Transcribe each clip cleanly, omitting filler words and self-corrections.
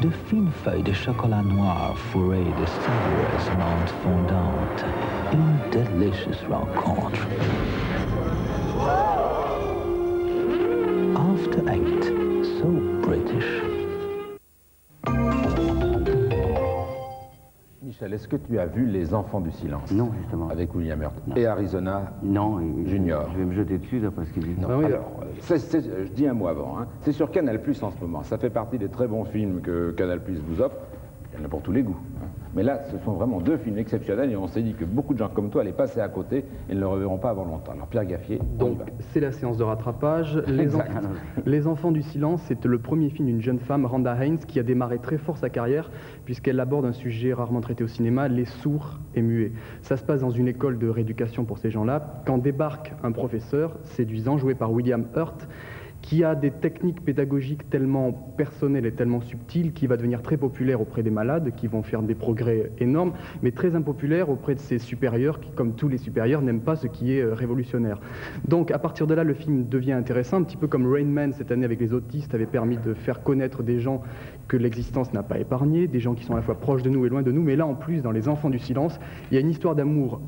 De fines feuilles de chocolat noir fourrées de savoureuses menthes fondantes. Une délicieuse rencontre. After Eight, so British. Michel, est-ce que tu as vu Les Enfants du Silence? Non, justement. Avec William Hurt. Non. Et Arizona Non, Junior. Je vais me jeter dessus d'après ce qu'il dit. Non. Ah oui, Alors, je dis un mot avant. Hein. C'est sur Canal+ en ce moment. Ça fait partie des très bons films que Canal+ vous offre. Il y en a pour tous les goûts. Hein. Mais là, ce sont vraiment deux films exceptionnels et on s'est dit que beaucoup de gens comme toi allaient passer à côté et ne le reverront pas avant longtemps. Alors Pierre Gaffier, donc c'est la séance de rattrapage. Les Enfants du Silence, c'est le premier film d'une jeune femme, Randa Haynes, qui a démarré très fort sa carrière puisqu'elle aborde un sujet rarement traité au cinéma, les sourds et muets. Ça se passe dans une école de rééducation pour ces gens-là, quand débarque un professeur séduisant joué par William Hurt, qui a des techniques pédagogiques tellement personnelles et tellement subtiles qu'il va devenir très populaire auprès des malades, qui vont faire des progrès énormes, mais très impopulaire auprès de ses supérieurs, qui, comme tous les supérieurs, n'aiment pas ce qui est révolutionnaire. Donc, à partir de là, le film devient intéressant, un petit peu comme Rain Man, cette année, avec les autistes, avait permis de faire connaître des gens que l'existence n'a pas épargnés, des gens qui sont à la fois proches de nous et loin de nous, mais là, en plus, dans Les Enfants du Silence, il y a une histoire d'amour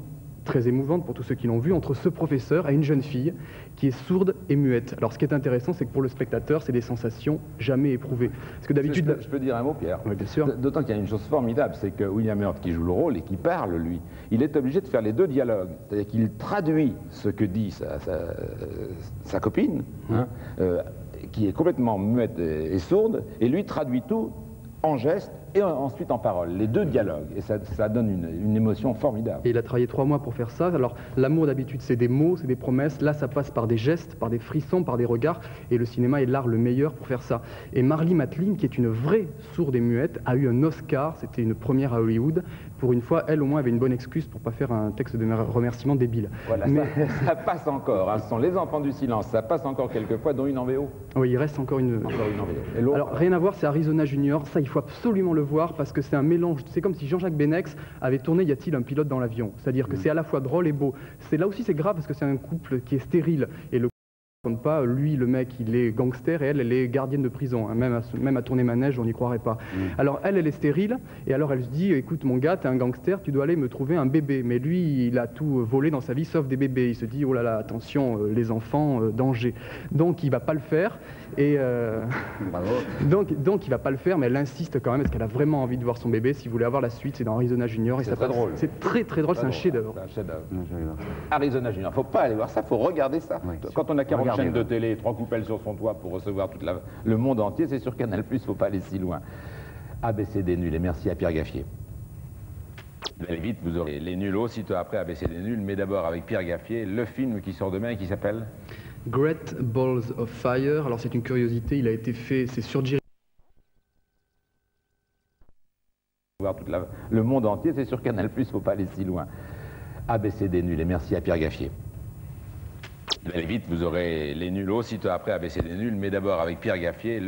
très émouvante pour tous ceux qui l'ont vu, entre ce professeur et une jeune fille qui est sourde et muette. Alors ce qui est intéressant, c'est que pour le spectateur, c'est des sensations jamais éprouvées. Parce que d'habitude... Je peux dire un mot, Pierre? Oui, bien sûr. D'autant qu'il y a une chose formidable, c'est que William Hurt, qui joue le rôle et qui parle, lui, il est obligé de faire les deux dialogues. C'est-à-dire qu'il traduit ce que dit sa copine, hein, qui est complètement muette et sourde, et lui traduit tout en gestes et ensuite en paroles, les deux dialogues, et ça donne une émotion formidable. Et il a travaillé 3 mois pour faire ça. Alors l'amour d'habitude c'est des mots, c'est des promesses, là ça passe par des gestes, par des frissons, par des regards, et le cinéma est l'art le meilleur pour faire ça. Et Marlee Matlin, qui est une vraie sourde et muette, a eu un Oscar, c'était une première à Hollywood, pour une fois, elle au moins avait une bonne excuse pour pas faire un texte de remerciement débile. Voilà, mais ça passe encore, hein. Ce sont Les Enfants du Silence, ça passe encore quelquefois, dont une en VO. Oui, il reste encore une en VO. Et l'autre, alors rien à voir, c'est Arizona Junior, ça il faut absolument le voir parce que c'est un mélange, c'est comme si Jean-Jacques Benex avait tourné Y a-t-il un pilote dans l'avion, c'est-à-dire que c'est à la fois drôle et beau. Là aussi c'est grave parce que c'est un couple qui est stérile et le pas, lui le mec il est gangster et elle est gardienne de prison, hein. Même à tourner manège on n'y croirait pas. Alors elle est stérile et alors elle se dit écoute mon gars t'es un gangster, tu dois aller me trouver un bébé, mais lui il a tout volé dans sa vie sauf des bébés, il se dit oh là là attention les enfants danger, donc il va pas le faire et donc il va pas le faire, mais elle insiste quand même parce qu'elle a vraiment envie de voir son bébé. Si vous voulez avoir la suite c'est dans Arizona Junior et c'est très drôle, c'est très très drôle, c'est un chef-d'œuvre. Arizona Junior, faut pas aller voir ça, faut regarder ça. Oui, quand on a 40 chaînes de télé, 3 coupelles sur son toit pour recevoir le monde entier, c'est sur Canal+, faut pas aller si loin. ABCD nul, et merci à Pierre Gaffier. Allez vite, vous aurez les nuls aussitôt après ABCD nul, mais d'abord avec Pierre Gaffier, le film qui sort demain et qui s'appelle Great Balls of Fire. Alors c'est une curiosité, il a été fait, c'est sur Jerry. Le monde entier, c'est sur Canal+, faut pas aller si loin. ABCD nul, et merci à Pierre Gaffier. Allez vite, vous aurez les nuls aussitôt après ABCD nul, mais d'abord avec Pierre Gaffier.